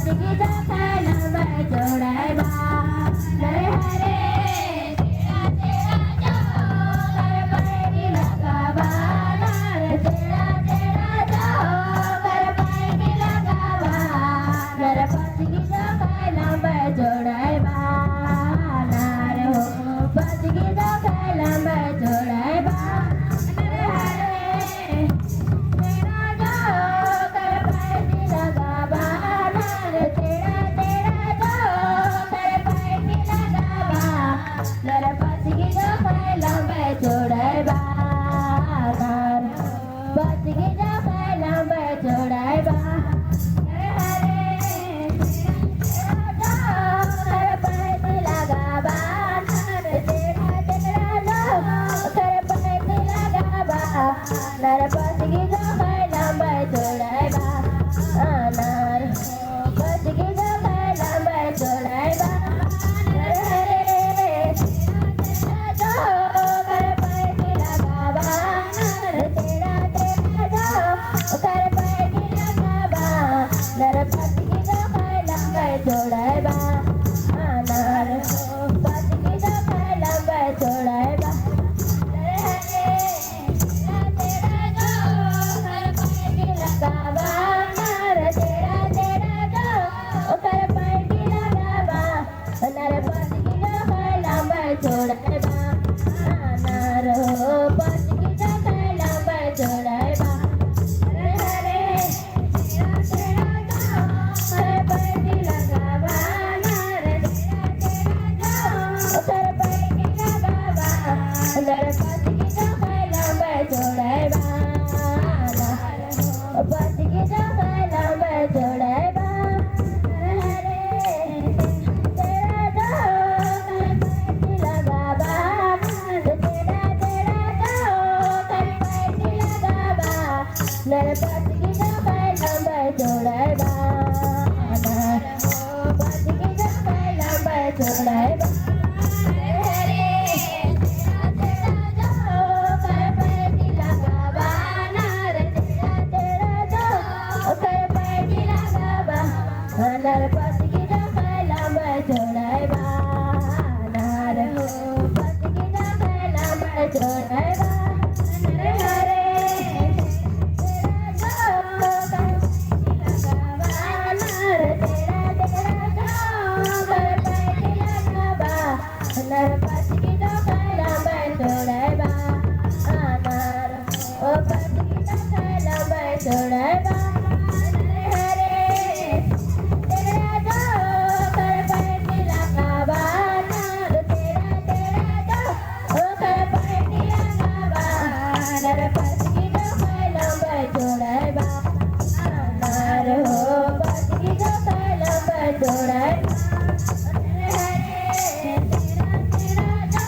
की जखल मैं जोड़े बा नरे हरे तेरा तेरा जो कर पैगी लगावा नर तेरा तेरा जो कर पैगी लगावा नर पत की जखल मैं जोड़े बा नर हो पत की जखल मैं जोड़े बा नरे हरे तेरा जो कर पैगी लगावा नर तेरा तेरा जो कर पैगी लगावा नर पत की जखल मैं जोड़े बा नर पत की जखल मैं जोड़े बा नरे हरे तेरा जो कर पैगी लगावा नर तेरा तेरा जो कर पैगी लगावा नर पत की जखल मैं जोड़े बा नर पत की जखल मैं जोड़े बा नरे हरे तेरा जो कर पैगी लगावा नर तेरा तेरा जो कर पैगी लगावा नर पत की जखल मैं जोड़े बा नर पत की जखल मैं जोड़े बा नरे हरे तेरा जो कर पैगी लगावा नर तेरा तेरा जो कर पैगी लगावा नर पत की जखल मैं जोड़े बा नर पत की जखल मैं जोड़े बा नरे हरे तेरा तेरा जो कर पैगी लगावा नर तेरा तेरा जो कर पैगी लगावा नर पत की जखल मैं जोड़े बा नर पत की जखल मैं जोड़े बा नरे हरे तेरा जो कर पैगी लगावा नर तेरा तेरा जो कर पैगी लगावा नर पत की जखल मैं जोड़े बा नर पत की जखल मैं जोड़े बा नरे हरे तेरा तेरा जो कर पैगी लगावा नर तेरा तेरा जो कर पैगी लगावा नर पत की जखल मैं जोड़े बा नर पत की जखल मैं जोड़े बा नरे हरे तेरा जो कर पैगी लगावा नर तेरा तेरा जो कर पैगी लगावा नर पत की जखल मैं जोड़े बा नर पत की जखल मैं जोड़े बा नरे हरे तेरा जो कर पैगी लगावा नर तेरा तेरा जो कर पैगी लगावा नर पत की जखल मैं जोड़े बा नर पत की जखल मैं जोड़े बा नरे हरे तेरा तेरा जो